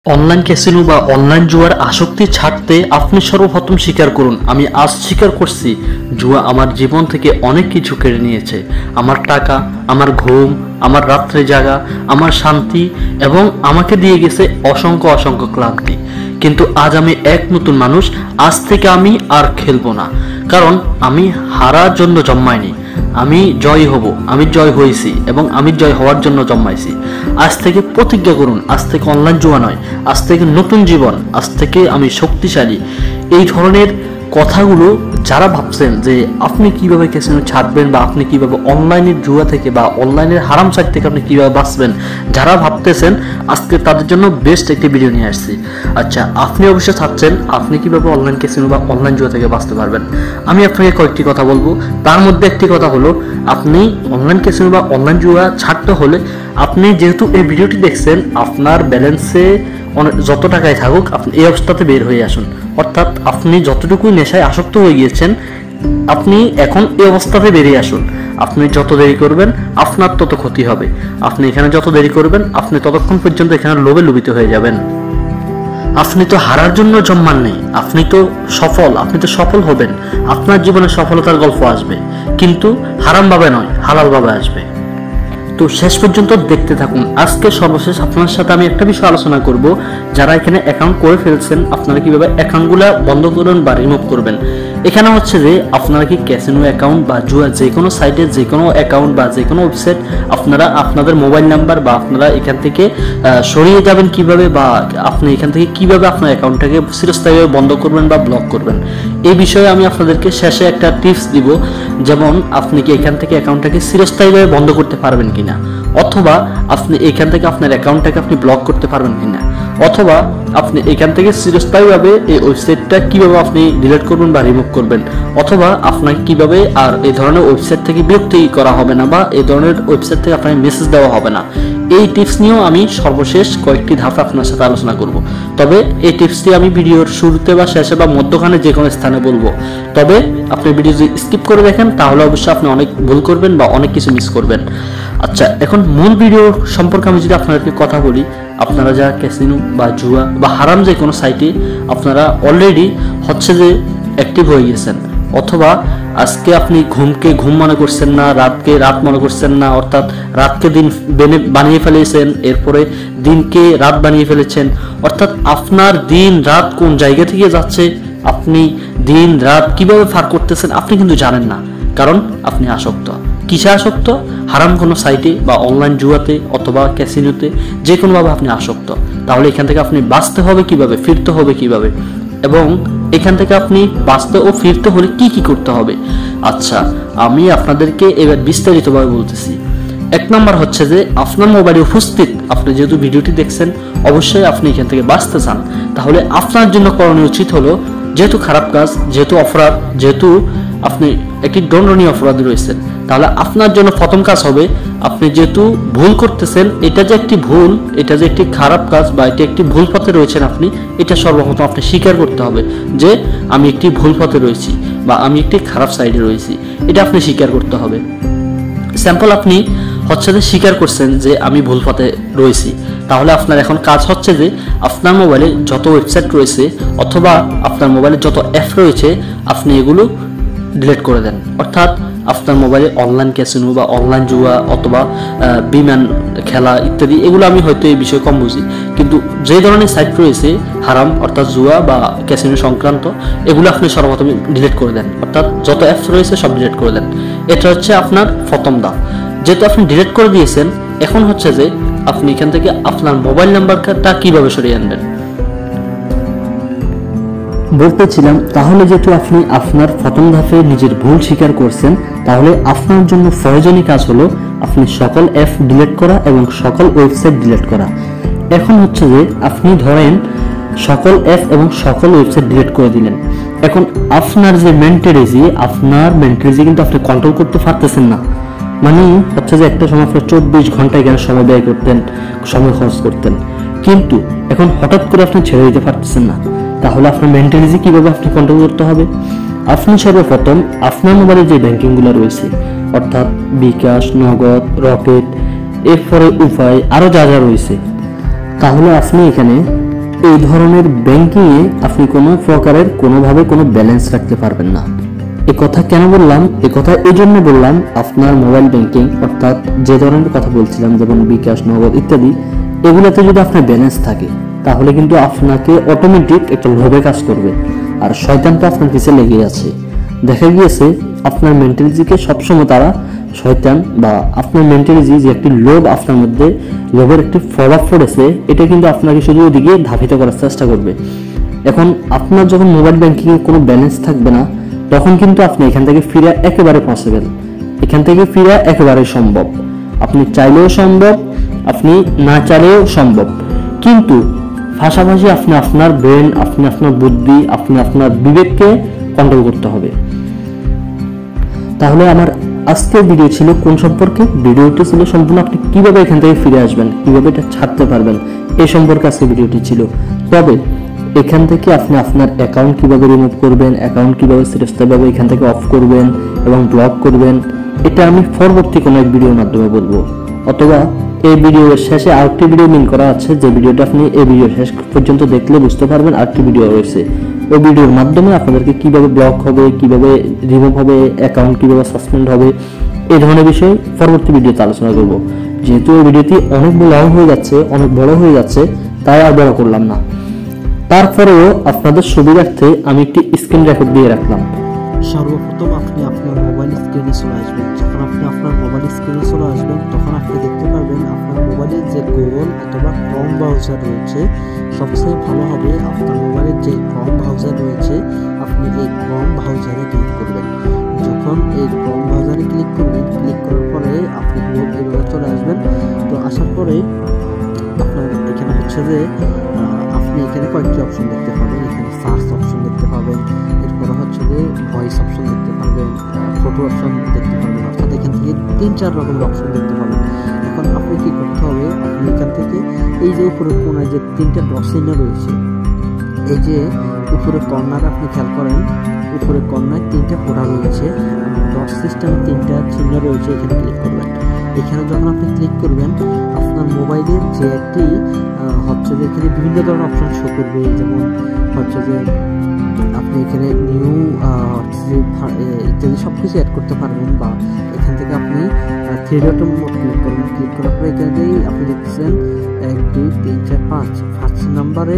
Online casino বা online জুয়ার আসক্তি ছাড়তে আপনি সর্বপ্রথম স্বীকার করুন, আমি আজ স্বীকার করছি জুয়া আমার জীবন থেকে অনেক কিছু কেড়ে নিয়েছে। আমার টাকা, আমার ঘুম, আমার রাত্রে জাগা, আমার শান্তি এবং আমাকে দিয়ে গেছে অসংখ্য অসংখ্য ক্লান্তি। কিন্তু আজ আমি এক নতুন মানুষ। আজ থেকে আমি আর খেলবো না, কারণ আমি হারার জন্য জন্মাইনি, আমি জয় হব। আমি জয় হয়েছি এবং আমি জয় হওয়ার জন্য জন্মাইছি। আজ থেকে প্রতিজ্ঞা করুন, আজ থেকে অনলাইন জুয়া নয়, আজ থেকে নতুন জীবন, আজ থেকে আমি শক্তিশালী। এই ধরনের কথাগুলো যারা ভাবছেন যে আপনি কিভাবে ক্যাসিনো ছাড়বেন বা আপনি কিভাবে অনলাইনের জুয়া থেকে বা অনলাইনের হারাম সাইট থেকে আপনি কিভাবে বাঁচবেন, যারা ভাবতেছেন আজকে তাদের জন্য বেস্ট একটি ভিডিও নিয়ে আসছি। আচ্ছা, আপনি অবশ্যই চাচ্ছেন আপনি কিভাবে অনলাইন ক্যাসিনো বা অনলাইন জুয়া থেকে বাঁচতে পারবেন। আমি আপনাকে কয়েকটি কথা বলবো। তার মধ্যে একটি কথা হলো, আপনি অনলাইন ক্যাসিনো বা অনলাইন জুয়া ছাড়তে হলে আপনি যেহেতু এই ভিডিওটি দেখছেন, আপনার ব্যালেন্সে যত টাকায় থাকুক আপনি এই অবস্থাতে বের হয়ে আসুন। অর্থাৎ আপনি যতটুকুই নেশায় আসক্ত হয়ে গিয়েছেন, আপনি এখন এই অবস্থাতে বেরিয়ে আসুন। আপনি যত দেরি করবেন আপনার তত ক্ষতি হবে। আপনি এখানে যত দেরি করবেন আপনি ততক্ষণ পর্যন্ত এখানে লোভে লোভিত হয়ে যাবেন। আপনি তো হারার জন্য জন্মান নেই, আপনি তো সফল হবেন। আপনার জীবনে সফলতার গল্প আসবে, কিন্তু হারাম ভাবে নয়, হালাল ভাবে আসবে। তো শেষ পর্যন্ত দেখতে থাকুন। আজকে সর্বশেষ আপনার সাথে আমি একটা বিষয় আলোচনা করব। যারা এখানে অ্যাকাউন্ট করে ফেলছেন, আপনারা কিভাবে অ্যাকাউন্টগুলো বন্ধ করবেন বা রিমুভ করবেন। এখানে হচ্ছে যে আপনারা কি ক্যাসিনো অ্যাকাউন্ট বা জুয়া যে কোনো সাইটে যে কোনো অ্যাকাউন্ট বা যে কোনো ওয়েবসাইট আপনারা আপনাদের মোবাইল নাম্বার বা আপনারা এখান থেকে সরিয়ে যাবেন কিভাবে, বা আপনি এখান থেকে কিভাবে আপনার অ্যাকাউন্টটাকে চিরস্থায়ীভাবে বন্ধ করবেন বা ব্লক করবেন, এই বিষয়ে আমি আপনাদেরকে শেষে একটা টিপস দিব। যেমন আপনি কি এখান থেকে অ্যাকাউন্টটাকে চিরস্থায়ীভাবে বন্ধ করতে পারবেন কিনা, অথবা আপনি এখান থেকে আপনার অ্যাকাউন্টটাকে আপনি ব্লক করতে পারবেন কিনা, অথবা আপনি এখান থেকে চিরস্থায়ীভাবে এই ওয়েবসাইটটা কিভাবে আপনি ডিলিট করবেন বা রিমুভ করবেন, অথবা আপনাকে কিভাবে আর এই ধরনের ওয়েবসাইট থেকে বিরক্তি করা হবে না বা এই ধরনের ওয়েবসাইট থেকে আপনাকে মেসেজ দেওয়া হবে না। এই টিপস নিয়েও আমি সর্বশেষ কয়েকটি ধাপ আপনার সাথে আলোচনা করব। তবে এই টিপসটি আমি ভিডিওর শুরুতে বা শেষে বা মধ্যখানে যে কোনো স্থানে বলবো। তবে আপনি ভিডিও যদি স্কিপ করে দেখেন তাহলে অবশ্যই আপনি অনেক ভুল করবেন বা অনেক কিছু মিস করবেন। আচ্ছা, এখন মূল ভিডিও সম্পর্কে আমি যদি আপনাদেরকে কথা বলি, আপনারা যারা ক্যাসিনো বা জুয়া বা হারাম যে কোনো সাইটে আপনারা অলরেডি হচ্ছে যে অ্যাক্টিভ হয়ে গেছেন, অথবা আজকে আপনি ঘুমকে ঘুম মনে করছেন না, রাতকে রাত মনে করছেন না, অর্থাৎ রাতকে দিন বানিয়ে ফেলেছেন, এরপরে দিনকে রাত বানিয়ে ফেলেছেন। অর্থাৎ আপনার দিন রাত কোন জায়গা থেকে যাচ্ছে, আপনি দিন রাত কিভাবে পার করতেছেন আপনি কিন্তু জানেন না, কারণ আপনি আসক্ত। কিসে আসক্ত? হারাম কোনো সাইটে বা অনলাইন জুয়াতে অথবা ক্যাসিনোতে, যে কোনোভাবে আপনি আসক্ত। তাহলে এখান থেকে আপনি বাঁচতে হবে কিভাবে, ফিরতে হবে কিভাবে, এবং এখান থেকে আপনি বাঁচতে ও ফিরতে হলে কি কি করতে হবে। আচ্ছা, আমি আপনাদেরকে এবার বিস্তারিতভাবে বলতেছি। এক নম্বর হচ্ছে যে আপনার মোবাইলে উপস্থিত, আপনি যেহেতু ভিডিওটি দেখছেন অবশ্যই আপনি এখান থেকে বাঁচতে চান, তাহলে আপনার জন্য করণীয় উচিত হলো, যেহেতু খারাপ কাজ, যেহেতু অপরাধ, যেহেতু আপনি একটি দণ্ডনীয় অপরাধী রয়েছেন, তাহলে আপনার জন্য প্রথম কাজ হবে, আপনি যেহেতু ভুল করতেছেন, এটা যে একটি ভুল, এটা যে একটি খারাপ কাজ বা এটা একটি ভুল পথে রয়েছেন আপনি, এটা সর্বপ্রথম আপনি স্বীকার করতে হবে যে আমি একটি ভুল পথে রয়েছি বা আমি একটি খারাপ সাইডে রয়েছি। এটা আপনি স্বীকার করতে হবে। স্যাম্পল আপনি হচ্ছে যে স্বীকার করছেন যে আমি ভুল পথে রয়েছি, তাহলে আপনার এখন কাজ হচ্ছে যে আপনার মোবাইলে যত ওয়েবসাইট রয়েছে অথবা আপনার মোবাইলে যত অ্যাপ রয়েছে আপনি এগুলো ডিলিট করে দেন। অর্থাৎ আপনার মোবাইলে অনলাইন ক্যাসিনো বা অনলাইন জুয়া অথবা বিমান খেলা ইত্যাদি, এগুলো আমি হয়তো এই বিষয়ে কম বুঝি, কিন্তু যে ধরনের সাইট রয়েছে হারাম অর্থাৎ জুয়া বা ক্যাসিনো সংক্রান্ত, এগুলো আপনি সর্বপ্রথম ডিলিট করে দেন। অর্থাৎ যত অ্যাপস রয়েছে সব ডিলিট করে দেন। এটা হচ্ছে আপনার প্রথম ধাপ। যেহেতু আপনি ডিলিট করে দিয়েছেন, এখন হচ্ছে যে আপনি এখান থেকে আপনার মোবাইল নাম্বারটা কিভাবে সরিয়ে আনবেন বলতেছিলাম। তাহলে যেহেতু আপনি আপনার প্রথম ধাপে নিজের ভুল স্বীকার করছেন, তাহলে আপনার জন্য প্রয়োজনীয় কাজ হলো আপনি সকল অ্যাপ ডিলিট করা এবং সকল ওয়েবসাইট ডিলিট করা। এখন হচ্ছে যে আপনি ধরেন সকল অ্যাপ এবং সকল ওয়েবসাইট ডিলিট করে দিলেন। এখন আপনার যে মেন্টালিটি কিন্তু আপনি কন্ট্রোল করতে পারতেছেন না। মানে হচ্ছে যে একটা সময় আপনি 24 ঘন্টা এখানে সময় ব্যয় করতেন, সময় খরচ করতেন, কিন্তু এখন হঠাৎ করে আপনি ছেড়ে দিতে পারতেছেন না। তাহলে আপনার মেন্টালিটি কিভাবে আপনি কন্ট্রোল করতে হবে? আপনি সর্বপ্রথম আপনার মোবাইলে যে ব্যাংকিংগুলো রয়েছে, অর্থাৎ বিকাশ, নগদ, রকেট, এরপরে উপায়, আরো যা যা রয়েছে, তাহলে আপনি এখানে এই ধরনের ব্যাংকিংয়ে আপনি কোনো প্রকারের কোনোভাবে কোনো ব্যালেন্স রাখতে পারবেন না। এ কথা কেন বললাম? এ কথা এই জন্য বললাম, আপনার মোবাইল ব্যাংকিং অর্থাৎ যে ধরনের কথা বলছিলাম যেমন বিকাশ, নগদ ইত্যাদি, এগুলোতে যদি আপনার ব্যালেন্স থাকে তাহলে কিন্তু আপনাকে অটোমেটিক একটা লোভে কাজ করবে, আর শয়তান তো আপনার পিছে লেগে আছে। দেখা গিয়েছে আপনার মেন্টালিটিকে সবসময় তারা শয়তান বা আপনার মেন্টালিটি যে একটি লোভ আপনার মধ্যে, লোভের একটি প্রভাব পড়েছে, এটা কিন্তু আপনাকে শুধু ওদিকে ধাবিত করার চেষ্টা করবে। এখন আপনার যখন মোবাইল ব্যাংকিংয়ে কোনো ব্যালেন্স থাকবে না, তখন কিন্তু আপনি এখান থেকে ফিরে একেবারে পসিবল, এখান থেকে ফিরে একেবারে সম্ভব। আপনি চাইলেও সম্ভব, আপনি না চাইলেও সম্ভব, কিন্তু পাশাপাশি আপনি আপনার ব্রেন, আপনি আপনার বুদ্ধি, আপনি আপনার বিবেককে কন্ট্রোল করতে হবে। তাহলে আমার আজকের ভিডিও ছিল কোন সম্পর্কে? ভিডিওটি ছিল সম্পূর্ণ আপনি কিভাবে এখান থেকে ফিরে আসবেন, কিভাবে এটা ছাড়তে পারবেন, এই সম্পর্কে আজকে ভিডিওটি ছিল। তবে এখান থেকে আপনি আপনার অ্যাকাউন্ট কিভাবে রিমুভ করবেন, অ্যাকাউন্ট কিভাবে সিরিয়াসভাবে এখান থেকে অফ করবেন এবং ব্লক করবেন, এটা আমি পরবর্তী কোনো এক ভিডিওর মাধ্যমে বলবো। অথবা এই ভিডিওর শেষে আরেকটি ভিডিও মিন করা আছে, যে ভিডিওটা আপনি এই ভিডিও শেষ পর্যন্ত দেখলে বুঝতে পারবেন। আরেকটি ভিডিও রয়েছে, ওই ভিডিওর মাধ্যমে আপনাদেরকে কিভাবে ব্লক হবে, কিভাবে রিমুভ হবে, অ্যাকাউন্ট কিভাবে সাসপেন্ড হবে, এই ধরনের বিষয় পরবর্তী ভিডিওতে আলোচনা করব। যেহেতু এই ভিডিওটি অনেক লং হয়ে যাচ্ছে, অনেক বড় হয়ে যাচ্ছে, তাই আর বড় করলাম না। তারপরেও আপনাদের সুবিধার্থে আমি একটি স্ক্রিন রেকর্ড দিয়ে রাখলাম। সর্বপ্রথম আপনি আপনার মোবাইল স্ক্রিনে চলে আসবেন। যখন আপনি আপনার মোবাইল স্ক্রিনে চলে আসবেন, তখন আপনি দেখতে পারবেন আপনার মোবাইলের যে গুগল অথবা ক্রোম ব্রাউজার রয়েছে, সবচেয়ে ভালো হবে আপনার মোবাইলের যে ক্রোম ব্রাউজার রয়েছে, আপনি এই ক্রোম ব্রাউজারে ক্লিক করবেন। যখন এই ক্রোম ব্রাউজারে ক্লিক করবেন, ক্লিক করার পরে আপনি এভাবে চলে আসবেন। তো আসার পরে আপনার এখানে হচ্ছে যে আপনি এখানে কয়েকটি অপশন দেখতে পাবেন। এখানে সার্চ অপশন দেখতে পাবেন, এরপরে হচ্ছে যে ভয়েস অপশন দেখতে পাবেন, ফটো অপশন দেখতে পাবেন, অর্থাৎ এখান থেকে 3-4 রকমের অপশন দেখতে পাবেন। এখন আপনি কি করতে হবে? আপনি এখান থেকে এই যে উপরের কোণায় যে 3টা ডট চিহ্ন রয়েছে, এই যে উপরের কর্নার আপনি খেয়াল করেন, উপরের কর্নার 3টা ফোঁটা রয়েছে, ডট সিস্টেম 3টা চিহ্ন রয়েছে, এখানে ক্লিক করবেন। এখানে যখন আপনি ক্লিক করবেন, আপনার মোবাইলের যে একটি হচ্ছে যে এখানে বিভিন্ন ধরনের অপশন শো করবে, যেমন হচ্ছে যে আপনি এখানে নিউ হচ্ছে যে ইত্যাদি সব কিছু অ্যাড করতে পারবেন। বা এখান থেকে আপনি 3 ডটের মোড ক্লিক করবেন। ক্লিক করার পরে এখানে যেই আপনি দেখছেন 1 2 3 4 5 ফার্স্ট নাম্বারে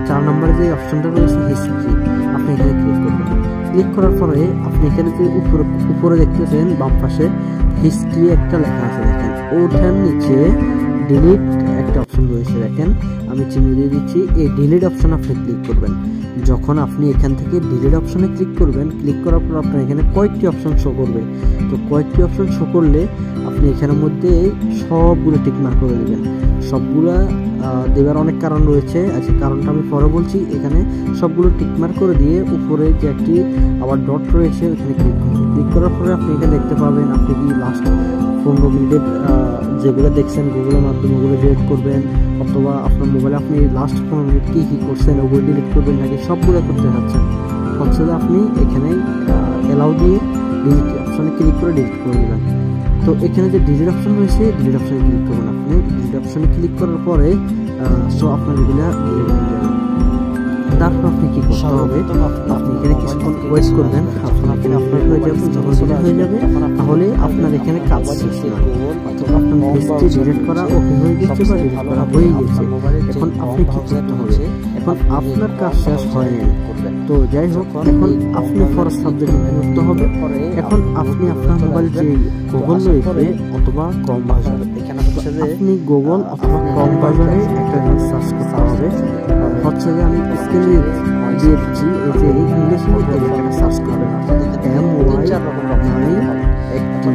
4 নম্বরে যে অপশনটা রয়েছে হিস্ট্রি, আপনি এখানে ক্লিক করবেন। ক্লিক করার পরে আপনি এখানে যে উপরে দেখতেছেন বাম পাশে হিস্ট্রি একটা লেখা আছে, দেখেন ওটার নিচে ডিলিট একটা অপশন রয়েছে, দেখেন আমি চিহ্ন দিয়ে দিচ্ছি। এই ডিলিট অপশন আপনি ক্লিক করবেন। যখন আপনি এখান থেকে ডিলিট অপশনে ক্লিক করবেন, ক্লিক করার পর আপনার এখানে কয়েকটি অপশন শো করবে। তো কয়েকটি অপশন শো করলে আপনি এখানের মধ্যে সবগুলো টিক মার্ক করে দেবেন। সবগুলা দেওয়ার অনেক কারণ রয়েছে, আচ্ছা কারণটা আমি পরে বলছি। এখানে সবগুলো টিক মার্ক করে দিয়ে উপরে যে একটি আবার ডট রয়েছে ওখানে ক্লিক করবেন। ক্লিক করার পরে আপনি এখানে দেখতে পাবেন আপনি কি লাস্ট 15 মিনিটের যেগুলো দেখছেন গুগলের মাধ্যমে ওগুলো ডিলিট করবেন, অথবা আপনার মোবাইলে আপনি লাস্ট 15 মিনিট কী কী করছেন ওগুলো ডিলিট করবেন, নাকি সবগুলো করতে চাচ্ছেন, হচ্ছে যে আপনি এখানে অ্যালাউ দিয়ে ডিলিট অপশনে ক্লিক করে ডিলিট করে দেবেন। তো এখানে যে ডিলিট অপশন রয়েছে, ডিলিট অপশনে ক্লিক করবেন। আপনি ডিলিট অপশনে ক্লিক করার পরে আপনার এগুলো ডিলিট হয়ে যাবে। তারপর আপনি কি করতে হবে? আপনি এখানে কিছুক্ষণ ওয়েট করবেন, আপনার হয়ে যাবে। যখন সেটা হয়ে যাবে তাহলে আপনার এখানে কাজ শেষ না। তো আপনার হিস্ট্রি ডিলিট করা ওকে হয়ে গেছে বা ডিলিট করা হয়ে গেছে। এখন আপনি কি করতে হবে? এখন আপনার কাজ শেষ হয়নি। তো যাই হোক, এখন আপনি ফরেস্ট সাবজেক্টে বিরক্ত হবে। এখন আপনি আপনার মোবাইল যে গুগল রয়েছে অথবা ক্রোম ব্রাউজার, এখানে হচ্ছে যে আপনি গুগল অথবা ক্রোম ব্রাউজারে একটা সার্চ করতে হবে। হচ্ছে যে আমি স্ক্রিনে দিয়ে দিচ্ছি, এই যে ইংলিশে এখানে সার্চ করবেন MY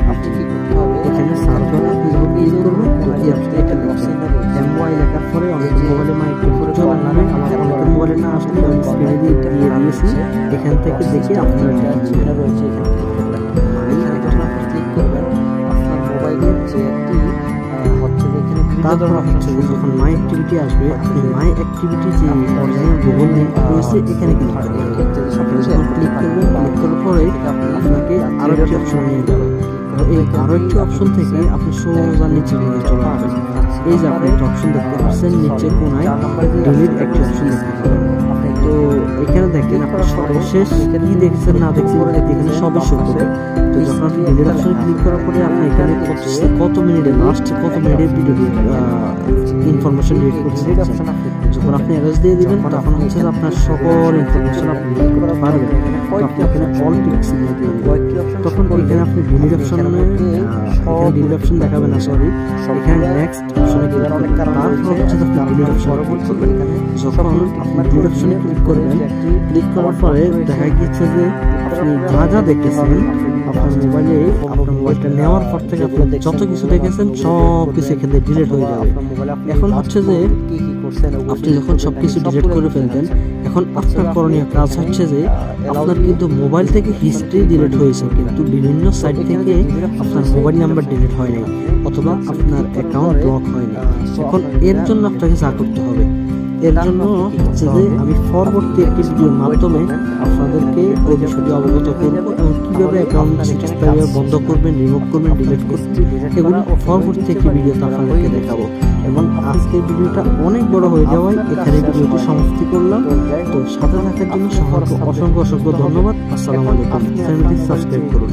আপনি কি করতে হবে? এখানে সার্চ করে আপনি যখন ক্লিক করবেন তো এই আপনি এটা লিখছেন MY লেখার পরে অনেক মোবাইলে মাইক্রো করে চলে না, আমার অনেক মোবাইলে না আসলে আমি স্ক্রিনে দিয়ে দিয়েছি। এখান থেকে দেখে আপনার যেটা রয়েছে এখানে ক্লিক করবেন। এখানে যখন আপনি ক্লিক করবেন আপনার মোবাইলের যে একটি হচ্ছে যে এখানে তারপর হচ্ছে যখন মাই অ্যাক্টিভিটি আসবে, আপনি মাই অ্যাক্টিভিটি যে অরিজিনাল গুগল লিঙ্ক রয়েছে এখানে ক্লিক করবেন। ক্লিক করবেন, ক্লিক করার পরে আপনাকে আরো একটি অপশন নিয়ে যাবে। এই আরো একটি অপশন থেকে আপনি সোজা নিচে নিয়ে চলে আসবেন। এই যে আপনি একটা অপশন দেখতে পাচ্ছেন নিচে কোনায় ডিলিট একটি অপশন দেখতে পাবেন। তো এখানে দেখেন আপনি সর্বশেষ কি দেখছেন না দেখছেন এখানে সবই শো করবে। তো যখন আপনি ডিলিট অপশনে ক্লিক করার পরে আপনি এখানে কত মিনিটে লাস্ট কত মিনিটের ভিডিও ইনফরমেশন ডিলিট করতে চাচ্ছেন, যখন আপনি অ্যারেঞ্জ দিয়ে দিবেন তখন হচ্ছে আপনার সকল ইনফরমেশন আপনি ডিলিট করতে পারবেন। তো আপনি এখানে অল টিক্স দিয়ে দিবেন, তখন এখানে আপনি ডিলিট অপশনে এখানে ডিলিট অপশন দেখাবে না, সরি এখানে নেক্সট অপশনে ক্লিক করবেন। তারপর হচ্ছে আপনি ডিলিট অপশনে ক্লিক করবেন। যখন আপনি ডিলিট অপশনে ক্লিক করবেন, ক্লিক করার পরে দেখা গিয়েছে যে আপনি যা যা দেখেছেন আপনার মোবাইলে, আপনার মোবাইলটা নেওয়ার পর থেকে আপনি যত কিছু দেখেছেন সব কিছু এখানে ডিলিট হয়ে যাবে। এখন হচ্ছে যে আপনি যখন সবকিছু ডিলিট করে ফেলবেন, এখন আপনার করণীয় কাজ হচ্ছে যে আপনার কিন্তু মোবাইল থেকে হিস্ট্রি ডিলিট হয়েছে, কিন্তু বিভিন্ন সাইট থেকে আপনার মোবাইল নাম্বার ডিলিট হয় নাই অথবা আপনার অ্যাকাউন্ট ব্লক হয়নি। এখন এর জন্য আপনাকে যা করতে হবে, এর জন্য হচ্ছে যে আমি পরবর্তী একটি ভিডিওর মাধ্যমে আপনাদেরকে ওই বিষয়টি অবগত করবো এবং কীভাবে অ্যাকাউন্ট স্থায়ীভাবে বন্ধ করবেন, রিমুভ করবেন, ডিলিট করবেন, এগুলো পরবর্তী একটি ভিডিওতে আপনাদেরকে দেখাবো। এবং আজকের ভিডিওটা অনেক বড় হয়ে যাওয়ায় এখানে ভিডিওটি সমাপ্তি করলাম। তো সাথে থাকার জন্য সবাইকে অসংখ্য ধন্যবাদ। আসসালামু আলাইকুম। চ্যানেলটি সাবস্ক্রাইব করুন।